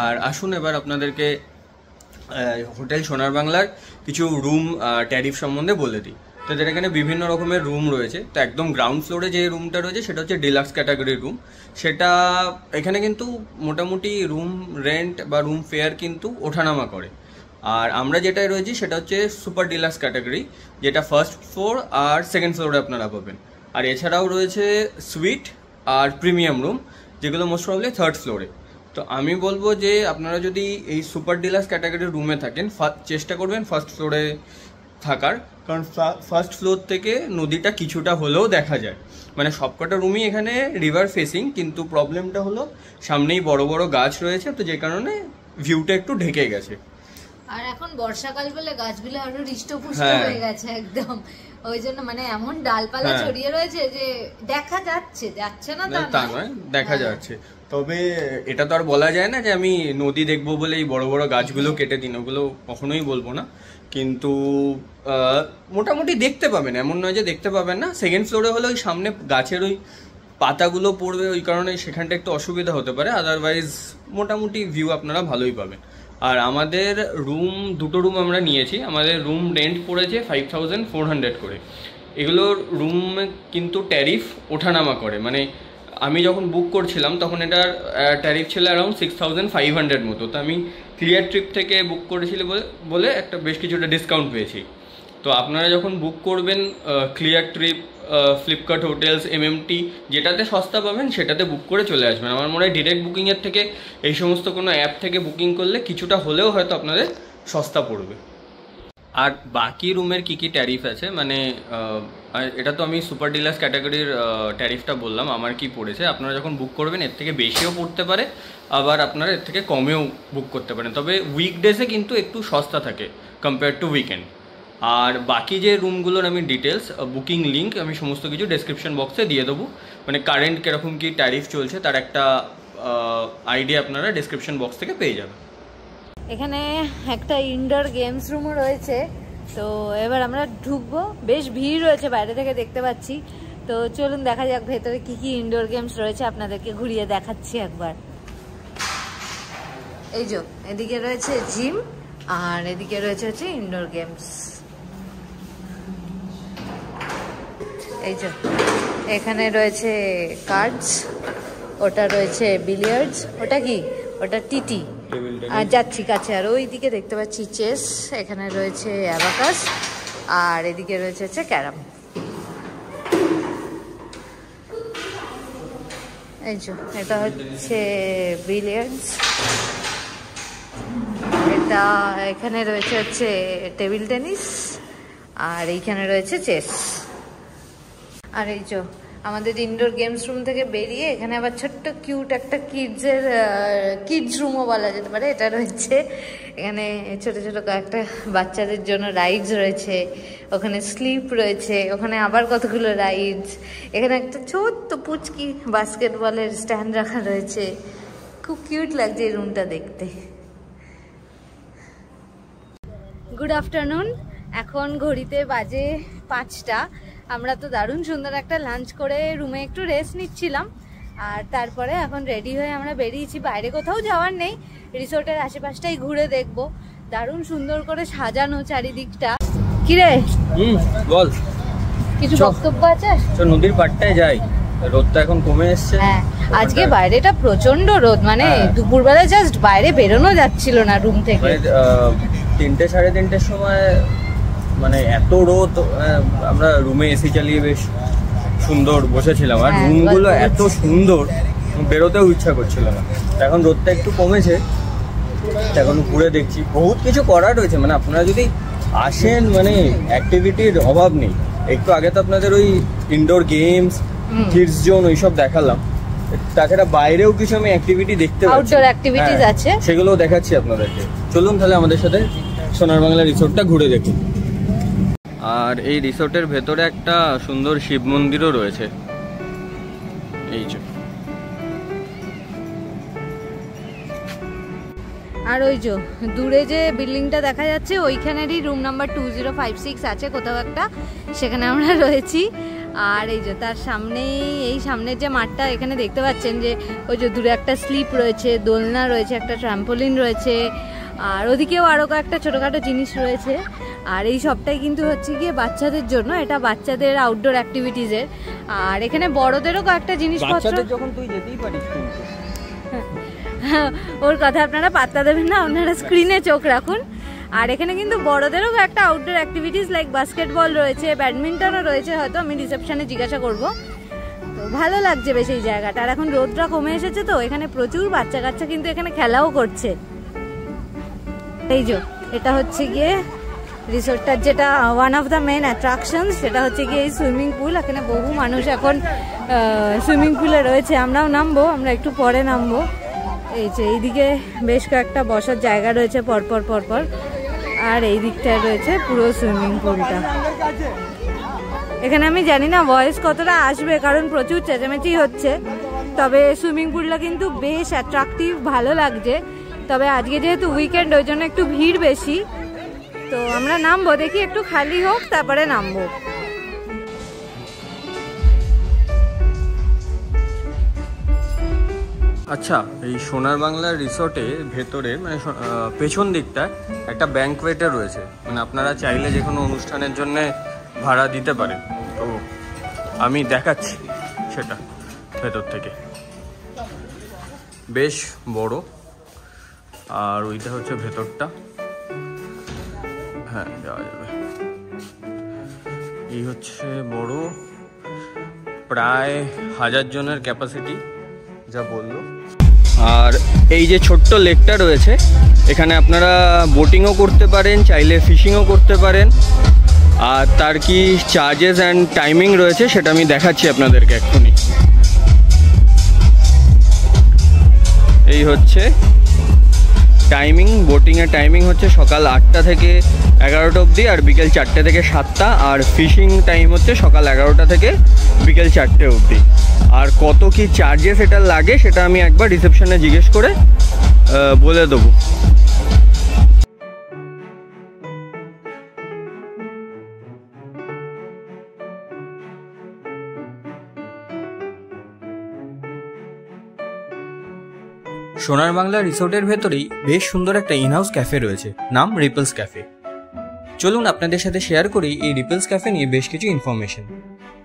আর আসুন এবার আপনাদেরকে হোটেল সোনার বাংলার কিছু রুম ট্যারিফ সম্বন্ধে বলে দিই। তো যেটা এখানে বিভিন্ন রকমের রুম রয়েছে। তো একদম গ্রাউন্ড ফ্লোরে যে রুমটা রয়েছে সেটা হচ্ছে ডিলাক্স ক্যাটাগরির রুম। সেটা এখানে কিন্তু মোটামুটি রুম রেন্ট বা রুম ফেয়ার কিন্তু ওঠানামা করে। আর আমরা যেটাই রয়েছি সেটা হচ্ছে সুপার ডিলাক্স ক্যাটাগরি, যেটা ফার্স্ট ফ্লোর আর সেকেন্ড ফ্লোরে আপনারা পাবেন। আর এছাড়াও রয়েছে সুইট আর প্রিমিয়াম রুম, যেগুলো মোস্ট প্রবলি থার্ড ফ্লোরে। তো আমি বলবো যে আপনারা যদি এই সুপার ডিলাক্স ক্যাটাগরির রুমে থাকেন, চেষ্টা করবেন ফার্স্ট ফ্লোরে থাকার, কারণ ফার্স্ট ফ্লোর থেকে নদীটা কিছুটা হলেও দেখা যায়। মানে সবকটা রুমই এখানে রিভার ফেসিং, কিন্তু প্রবলেমটা হলো সামনেই বড় বড় গাছ রয়েছে, তো যে কারণে ভিউটা একটু ঢেকে গেছে। আর এখন বর্ষাকাল বলে গাছগুলো আরো হৃষ্টপুষ্ট হয়ে গেছে একদম, ওই জন্য মানে এমন ডালপালা ছড়িয়ে রয়েছে যে দেখা যাচ্ছে না তা নয়, দেখা যাচ্ছে। তবে এটা তো আর বলা যায় না যে আমি নদী দেখবো বলে এই বড় বড় গাছগুলো কেটে দিন, ওগুলো কখনোই বলবো না। কিন্তু মোটামুটি দেখতে পাবেন, এমন নয় যে দেখতে পাবেন না। সেকেন্ড ফ্লোরে হলে ওই সামনে গাছের ওই পাতাগুলো পড়বে, ওই কারণে সেখানটা একটু অসুবিধা হতে পারে, আদারওয়াইজ মোটামুটি ভিউ আপনারা ভালোই পাবেন। আর আমাদের দুটো রুম আমরা নিয়েছি, আমাদের রুম রেন্ট পড়েছে 5400 করে। এগুলোর রুমে কিন্তু ট্যারিফ ওঠানামা করে, মানে আমি যখন বুক করছিলাম তখন এটার ট্যারিফ ছিল অ্যারাউন্ড 6500 মতো। তো আমি ক্লিয়ার ট্রিপ থেকে বুক করেছিল বলে একটা বেশ কিছুটা ডিসকাউন্ট পেয়েছি। তো আপনারা যখন বুক করবেন clear trip, Flipkart hotels, MMT, যেটাতে সস্তা পাবেন সেটাতে বুক করে চলে আসবেন। আমার মনে হয় ডিরেক্ট বুকিংয়ের থেকে এই সমস্ত কোনো অ্যাপ থেকে বুকিং করলে কিছুটা হলেও হয়তো আপনাদের সস্তা পড়বে। আর বাকি রুমের কি কি ট্যারিফ আছে, মানে এটা তো আমি সুপার ডিলাক্স ক্যাটাগরির ট্যারিফটা বললাম আমার কি পড়েছে। আপনারা যখন বুক করবেন এর থেকে বেশিও পড়তে পারে, আবার আপনারা এর থেকে কমেও বুক করতে পারেন। তবে উইকডেজে কিন্তু একটু সস্তা থাকে কম্পেয়ার টু উইকেন্ড। আর বাকি যে রুমগুলোর আমি ডিটেলস, বুকিং লিঙ্ক আমি সমস্ত কিছু ডেসক্রিপশন বক্সে দিয়ে দেবো। মানে কারেন্ট কীরকম কী ট্যারিফ চলছে তার একটা আইডিয়া আপনারা ডেসক্রিপশন বক্স থেকে পেয়ে যাবেন। এখানে একটা ইনডোর গেমস রুমও রয়েছে, তো এবার আমরা ঢুকবো। বেশ ভিড় রয়েছে, বাইরে থেকে দেখতে পাচ্ছি। তো চলুন দেখা যাক ভেতরে কি কি ইনডোর গেমস রয়েছে, আপনাদেরকে ঘুরিয়ে দেখাচ্ছি একবার। এই যে এদিকে রয়েছে জিম, আর এদিকে রয়েছে হচ্ছে ইনডোর গেমস। এই যে এখানে রয়েছে কার্ডস, ওটা রয়েছে বিলিয়ার্ডস, ওটা কি, ওটা টিটি, আর যাচ্ছি কাছে। আর ওইদিকে দেখতে পাচ্ছি চেস, এখানে রয়েছে অ্যাবাকাস, আর এদিকে রয়েছে হচ্ছে ক্যারাম। এই যে এটা হচ্ছে বিলিয়ার্ডস, এটা এখানে রয়েছে হচ্ছে টেবিল টেনিস, আর এইখানে রয়েছে চেস। আর এই যে আমাদের ইনডোর গেমস রুম থেকে বেরিয়ে এখানে আবার ছোট্ট কিউট একটা কিডস রুমও বলা যেতে পারে এটা রয়েছে। এখানে ছোট ছোট কয়েকটা বাচ্চাদের জন্য রাইডস রয়েছে, ওখানে স্লিপ রয়েছে, ওখানে আবার কতগুলো রাইডস। এখানে একটা ছোট্ট পুচকি বাস্কেটবলের স্ট্যান্ড রাখা রয়েছে, খুব কিউট লাগছে এই রুমটা দেখতে। গুড আফটারনুন, এখন ঘড়িতে বাজে 5টা। আমরা তো দারুণ সুন্দর একটা লাঞ্চ করে রুমে একটু রেস্ট নিচ্ছিলাম, আর তারপরে এখন রেডি হয়ে আমরা বেরিয়েছি, বাইরে কোথাও যাওয়ার নেই, রিসোর্টের আশেপাশটাই ঘুরে দেখবো। দারুণ সুন্দর করে সাজানো চারিদিকটা। কিরে বল, কিছু বক্তব্য আছে? নদীর পাড়টায় যাই, রোদটা এখন কমে এসছে। হ্যাঁ, আজকে বাইরেটা প্রচন্ড রোদ, মানে দুপুরবেলা জাস্ট বাইরে বেরোনো যাচ্ছিল না রুম থেকে। 3টে সাড়ে 3টের সময় মানে এত রোদ, আমরা রুমে এসি চালিয়ে বেশ সুন্দর বসেছিলাম, আর রুমগুলো এত সুন্দর বেরোতেও ইচ্ছা করছিল না। এখন রোদটা একটু কমেছে, এখন ঘুরে দেখছি, বহুত কিছু করার রয়েছে। মানে আপনারা যদি আসেন, মানে অ্যাক্টিভিটির অভাব নেই। একটু আগে তো আপনাদের ওই ইনডোর গেমস, কিডস জোন ওইসব দেখালাম, তাছাড়া বাইরেও কিছু আমি অ্যাক্টিভিটি দেখতে পাচ্ছি, আউটডোর অ্যাক্টিভিটিস আছে, সেগুলোও দেখাচ্ছি আপনাদেরকে। চলুন তাহলে আমাদের সাথে সোনার বাংলা রিসোর্টটা ঘুরে দেখুন। আর এই রিসোর্টের ভেতরে একটা সুন্দর শিব মন্দিরও রয়েছে, এই যে। আর ওই যে দূরে যে বিল্ডিংটা দেখা যাচ্ছে ওইখানেরই রুম নাম্বার 2056 আছে কোথাও একটা, সেখানে আমরা রয়েছি। আর এই যে তার সামনেই, এই সামনের যে মাঠটা এখানে দেখতে পাচ্ছেন যে ওই যে দূরে একটা স্লিপ রয়েছে, দোলনা রয়েছে, একটা ট্রাম্পোলিন রয়েছে, আর ওদিকেও আরও কয়েকটা ছোটোখাটো জিনিস রয়েছে। আর এই সবটাই কিন্তু হচ্ছে গিয়ে বাচ্চাদের জন্য, এটা বাচ্চাদের আউটডোর অ্যাক্টিভিটিসের। আর এখানে বড়দেরও কয়েকটা জিনিসপত্র, যখন তুই যেতেই পারিস, ওর কথা আপনারা পাত্তা দেবেন না, আপনারা স্ক্রিনে চোখ রাখুন। আর এখানে কিন্তু বড়দেরও একটা আউটডোর অ্যাক্টিভিটিস লাইক বাস্কেটবল রয়েছে, ব্যাডমিন্টনও রয়েছে, হয়তো আমি রিসেপশনে জিজ্ঞাসা করব। তো ভালো লাগছে বেশ এই জায়গাটা। আর এখন রোদটা কমে এসেছে তো এখানে প্রচুর বাচ্চা কাচ্চা কিন্তু এখানে খেলাও করছে। এই যে এটা হচ্ছে গিয়ে রিসোর্টটার যেটা one of the main attractions, সেটা হচ্ছে গিয়ে এই সুইমিং পুল। এখানে বহু মানুষ এখন সুইমিং পুলে রয়েছে, আমরাও নামবো, আমরা একটু পরে নামবো। এই যে এইদিকে বেশ কয়েকটা বসার জায়গা রয়েছে পরপর পরপর, আর এই দিকটায় রয়েছে পুরো সুইমিং পুলটা। এখানে আমি জানি না ভয়েস কতটা আসবে, কারণ প্রচুর চেঁচামেচি হচ্ছে, তবে সুইমিং পুলটা কিন্তু বেশ অ্যাট্রাকটিভ, ভালো লাগছে। তবে আজকে যেহেতু উইকেন্ড, ওই জন্য একটু ভিড় বেশি। তো আমরা নামবো, দেখি একটু খালি হোক তারপরে নামবো। আচ্ছা, এই সোনার বাংলা রিসোর্টে ভেতরে মানে পেছন দিকটা একটা ব্যাংকোয়েটে রয়েছে, মানে আপনারা চাইলে যে কোনো অনুষ্ঠানের জন্য ভাড়া দিতে পারেন। তো আমি দেখাচ্ছি সেটা ভেতর থেকে, বেশ বড়। আর ওইটা হচ্ছে ভেতরটা, হ্যাঁ যাওয়া যাবে। এই হচ্ছে বড়, প্রায় 1000 জনের ক্যাপাসিটি যা বললো। আর এই যে ছোট্ট লেকটা রয়েছে, এখানে আপনারা বোটিংও করতে পারেন, চাইলে ফিশিংও করতে পারেন। আর তার কি চার্জেস অ্যান্ড টাইমিং রয়েছে সেটা আমি দেখাচ্ছি আপনাদেরকে এক্ষুনি। এই হচ্ছে টাইমিং, বোটিংয়ের টাইমিং হচ্ছে সকাল 8টা থেকে 11টা অবধি, আর বিকেল 4টে থেকে 7টা। আর ফিশিং টাইম হচ্ছে সকাল 11টা থেকে বিকেল 4টে অবধি। আর কত কি চার্জেস এটা লাগে সেটা আমি একবার রিসেপশনে জিজ্ঞেস করে বলে দেবো। সোনার বাংলা রিসোর্টের ভেতরেই বেশ সুন্দর একটা ইনহাউস ক্যাফে রয়েছে, নাম রিপলস ক্যাফে। চলুন আপনাদের সাথে শেয়ার করি এই রিপলস ক্যাফে নিয়ে বেশ কিছু ইনফরমেশন।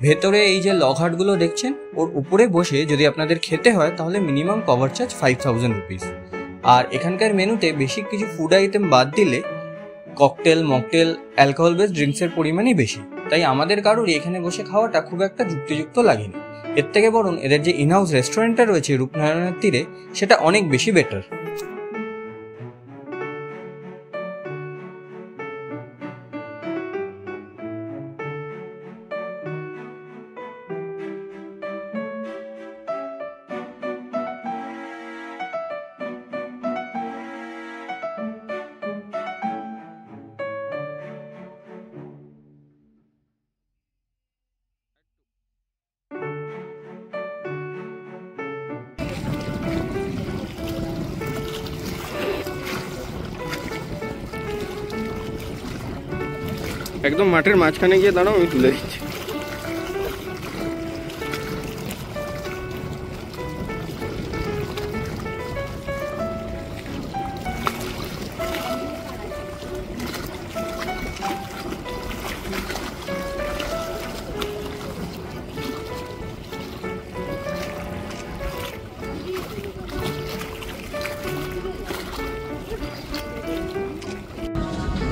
ভেতরে এই যে লগ হাটগুলো দেখছেন, ওর উপরে বসে যদি আপনাদের খেতে হয় তাহলে মিনিমাম কভার চার্জ 5000 রুপিস। আর এখানকার মেনুতে বেসিক কিছু ফুড আইটেম বাদ দিলে ককটেল, মকটেল, অ্যালকোহল বেসড ড্রিঙ্কসের পরিমাণই বেশি, তাই আমাদের কারোরই এখানে বসে খাওয়াটা খুব একটা যুক্তিযুক্ত লাগেনি। এর থেকে বরং এদের যে ইনহাউস রেস্টুরেন্টটা রয়েছে রূপনারায়ণের তীরে, সেটা অনেক বেশি বেটার। একদম মাঠের মাঝখানে গিয়ে দাঁড়াও, আমি তুলে দিচ্ছি।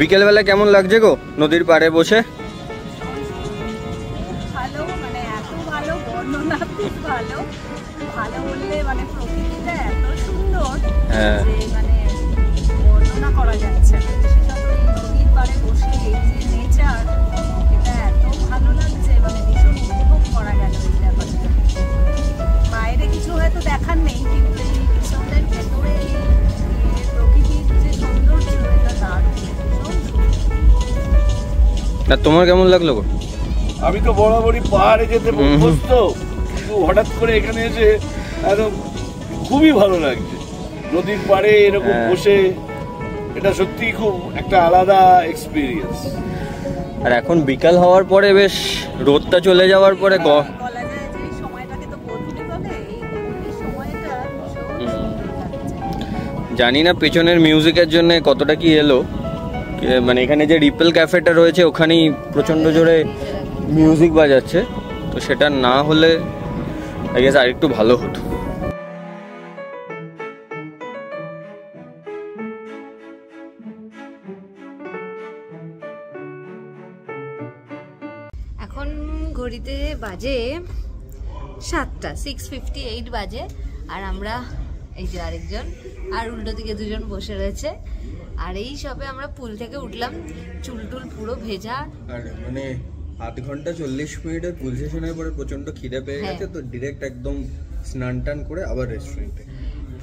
বিকেলবেলা কেমন লাগছে গো নদীর পাড়ে বসে? ভালো, মানে এত ভালো বর্ণনা, খুব ভালো। ভালো বললে মানে প্রকৃতিটা এত সুন্দর যে মানে বর্ণনা করা যাচ্ছে না। বিশেষত এই নদীর পাড়ে বসে এই যে নেচার, এটা এত ভালো লাগছে, মানে ভীষণ উপভোগ করা গেল এই ব্যাপারটা। বাইরে কিছু হয়তো দেখার নেই, কিন্তু এই রিসোর্টের ভেতরে প্রকৃতির যে সৌন্দর্য, এটা দারুণ, ভীষণ সুন্দর। আর তোমার কেমন লাগলো গো? আমি তো বরাবরই পাহাড়ে যেতে অভ্যস্ত, কিন্তু হঠাৎ করে এখানে এসে একদম খুবই ভালো লাগছে। নদীর পাড়ে এরকম বসে, এটা সত্যি খুব একটা আলাদা এক্সপিরিয়েন্স। আর এখন বিকাল হওয়ার পরে বেশ রোদটা চলে যাওয়ার পরে বলা যায় যে এই সময়টাকে তো বদলে বলে, এই গরমের সময়টা ভীষণ সুন্দর লাগছে। জানি না পেছনের মিউজিকের জন্য কতটা কি এলো, মানে এখানে যে রিপেল ক্যাফেটা রয়েছে ওখানেই প্রচন্ড জোরে মিউজিক বাজাচ্ছে, তো সেটা না হলে আই গেস আর একটু ভালো হতো। এখন ঘড়িতে বাজে 7টা, 6:58 বাজে। আর আমরা এই যে আরেকজন আর উল্টো দিকে দুজন বসে রয়েছে। আর এই সবে আমরা পুল থেকে উঠলাম, চুল টুল পুরো ভেজা। আর মানে 8 ঘন্টা 40 মিনিটের পুল সেশনের পরে প্রচন্ড খিদে পেয়ে গেছে, তো ডিরেক্ট একদম স্নান টান করে আবার রেস্টুরেন্টে।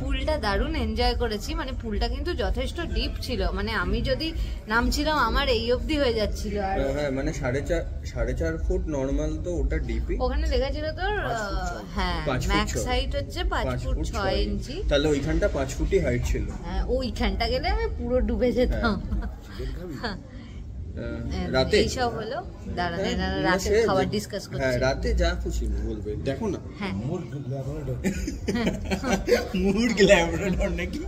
পুলটা দারুণ এনজয় করেছি, মানে পুলটা কিন্তু যথেষ্ট ডিপ ছিল, মানে আমি যদি নামছিলাম আমার এই অবধি হয়ে যাচ্ছিল। আর হ্যাঁ মানে 4.5 ফুট নর্মাল, তো ওটা ডিপি। ওখানে লেখা ছিল তোর হ্যাঁ ম্যাক্স হাইট হচ্ছে 5 ফুট 6 ইঞ্চি। তাহলে ওইখানটা 5 ফুটই হাইট ছিল। হ্যাঁ, ওইখানটা গেলে আমি পুরো ডুবে যেতাম। রাতে এইসব হলো, দাঁড়ান এনারা রাতে খাবার ডিসকাস করছে। হ্যাঁ রাতে যা খুশি বলবে, দেখো না। হ্যাঁ মুড গ্ল্যামারডর নাকি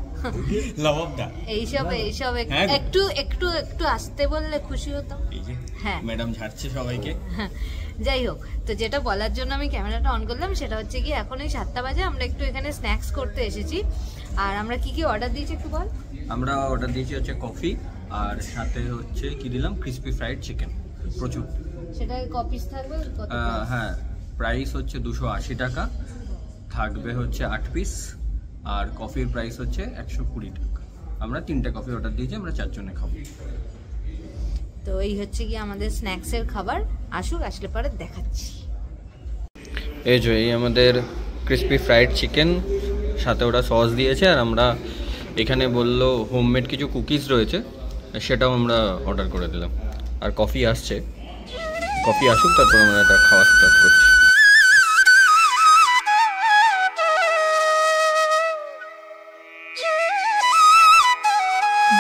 লবকদা এইসব একটু একটু একটু আসতে বললে খুশি হতাম। হ্যাঁ ম্যাডাম ঝাড়ছে সবাইকে। যাই হোক, তো যেটা বলার জন্য আমি ক্যামেরাটা অন করলাম সেটা হচ্ছে কি, এখন এই 7টা বাজে, আমরা একটু এখানে স্ন্যাক্স করতে এসেছি। আর আমরা কি কি অর্ডার দিয়েছি একটু বল। আমরা অর্ডার দিয়েছি হচ্ছে কফি, আর সাথে হচ্ছে কি দিলাম, ক্রিসপি ফ্রাইড চিকেন প্রচুর। সেটা কপিস থাকবে কত? হ্যাঁ প্রাইস হচ্ছে 280 টাকা, থাকবে হচ্ছে 8 পিস, আর কফির প্রাইস হচ্ছে 120 টাকা। আমরা 3টে কফি অর্ডার দিয়েছি, আমরা 4 জনে খাবো। তো এই হচ্ছে কি আমাদের স্ন্যাক্সের খাবার, আসুক, আসলে পরে দেখাচ্ছি। এই যে এই আমাদের ক্রিসপি ফ্রাইড চিকেন, সাথে ওরা সস দিয়েছে। আর আমরা এখানে বললো হোমমেড কিছু কুকিজ রয়েছে, সেটাও আমরা অর্ডার করে দিলাম। আর কফি আসছে, কফি আসুক তারপর আমরা এটা খাওয়া স্টার্ট করছি।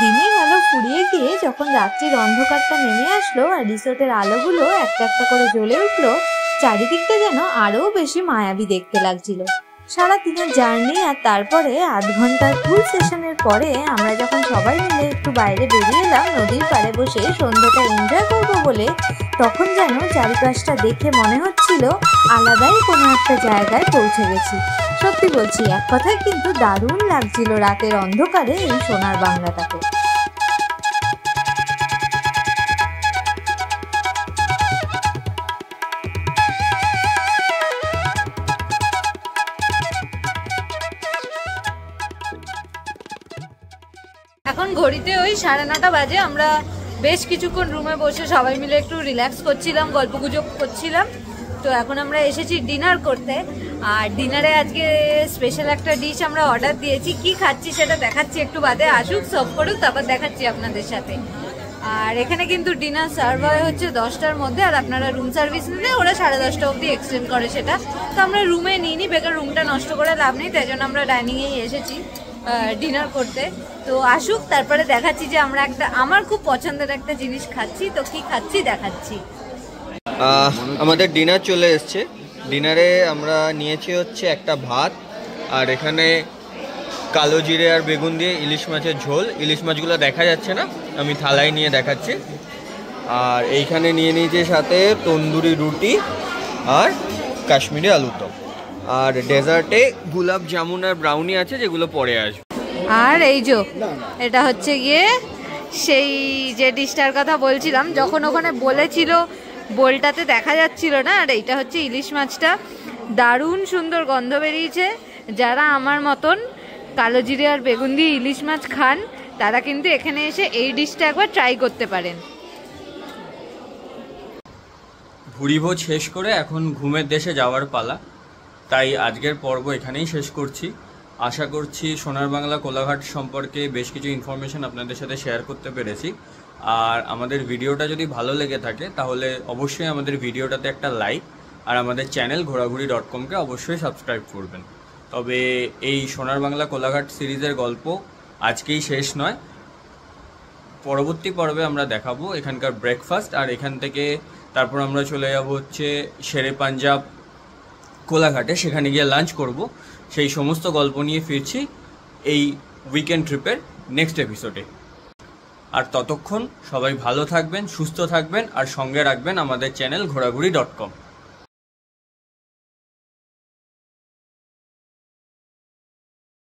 দিনের আলো ফুরিয়ে গিয়ে যখন রাত্রির অন্ধকারটা নেমে আসলো আর রিসোর্টের আলোগুলো একটা একটা করে জ্বলে উঠলো, চারিদিকটা যেন আরো বেশি মায়াবী দেখতে লাগছিল। সারা দিনের জার্নি আর তারপরে 8 ঘন্টার পুল সেশনের পরে আমরা যখন সবাই মিলে একটু বাইরে বেরিয়ে এলাম নদীর পাড়ে বসে সন্ধ্যাটা এনজয় করবো বলে, তখন যেন চারিপাশটা দেখে মনে হচ্ছিল আলাদাই কোনো একটা জায়গায় পৌঁছে গেছি। সত্যি বলছি, এক কথায় কিন্তু দারুণ লাগছিল রাতের অন্ধকারে এই সোনার বাংলাটাকে। এখন ঘড়িতে ওই 9:30 বাজে। আমরা বেশ কিছুক্ষণ রুমে বসে সবাই মিলে একটু রিল্যাক্স করছিলাম, গল্পগুজব করছিলাম। তো এখন আমরা এসেছি ডিনার করতে। আর ডিনারে আজকে স্পেশাল একটা ডিশ আমরা অর্ডার দিয়েছি। কি খাচ্ছি সেটা দেখাচ্ছি একটু বাদে, আসুক সার্ভ করুক, তারপর দেখাচ্ছি আপনাদের সাথে। আর এখানে কিন্তু ডিনার সার্ভ হয় হচ্ছে 10টার মধ্যে, আর আপনারা রুম সার্ভিস নিলে ওরা 10:30 অবধি এক্সটেন্ড করে সেটা। তো আমরা রুমে নিইনি, বেকার রুমটা নষ্ট করে লাভ নেই, তাই জন্য আমরা ডাইনিংয়েই এসেছি ডিনার করতে। তো আসুক, তারপরে দেখাচ্ছি যে আমরা আমার খুব পছন্দের একটা জিনিস খাচ্ছি। তো কি খাচ্ছি দেখাচ্ছি। আমাদের ডিনার চলে এসছে। ডিনারে আমরা নিয়েছি হচ্ছে একটা ভাত, আর এখানে কালো জিরে আর বেগুন দিয়ে ইলিশ মাছের ঝোল। ইলিশ মাছগুলো দেখা যাচ্ছে না, আমি থালায় নিয়ে দেখাচ্ছি। আর এইখানে নিয়ে নিয়েছি সাথে তন্দুরি রুটি আর কাশ্মীরি আলুর দম। আর ডেজার্টে গোলাপ জামুন আর ব্রাউনি আছে, যেগুলো পরে আসবে। আর এই যে এটা হচ্ছে গিয়ে সেই যে ডিশটার কথা বলছিলাম, যখন ওখানে বলেছিল বোলটাতে দেখা যাচ্ছিল না, আর এইটা হচ্ছে ইলিশ মাছটা। দারুণ সুন্দর গন্ধ বেরিয়েছে। যারা আমার মতন কালো জিরে আর বেগুন দিয়ে ইলিশ মাছ খান তারা কিন্তু এখানে এসে এই ডিশটা একবার ট্রাই করতে পারেন। ভুরিভোজ শেষ করে এখন ঘুমের দেশে যাওয়ার পালা, তাই আজকের পর্ব এখানেই শেষ করছি। আশা করছি সোনার বাংলা কোলাঘাট সম্পর্কে বেশ কিছু ইনফরমেশন আপনাদের সাথে শেয়ার করতে পেরেছি। আর আমাদের ভিডিওটা যদি ভালো লেগে থাকে তাহলে অবশ্যই আমাদের ভিডিওটাতে একটা লাইক, আর আমাদের চ্যানেল ঘোরাঘুরি.com-কে অবশ্যই সাবস্ক্রাইব করবেন। তবে এই সোনার বাংলা কোলাঘাট সিরিজের গল্প আজকেই শেষ নয়, পরবর্তী পর্বে আমরা দেখাবো এখানকার ব্রেকফাস্ট, আর এখান থেকে তারপর আমরা চলে যাব হচ্ছে শেরে পাঞ্জাব কোলাঘাটে, সেখানে গিয়ে লাঞ্চ করব। সেই সমস্ত গল্প নিয়ে ফিরছি এই উইকেন্ড ট্রিপের নেক্সট এপিসোডে। আর ততক্ষণ সবাই ভালো থাকবেন, সুস্থ থাকবেন, আর সঙ্গে রাখবেন আমাদের চ্যানেল ঘোরাঘুরি.com।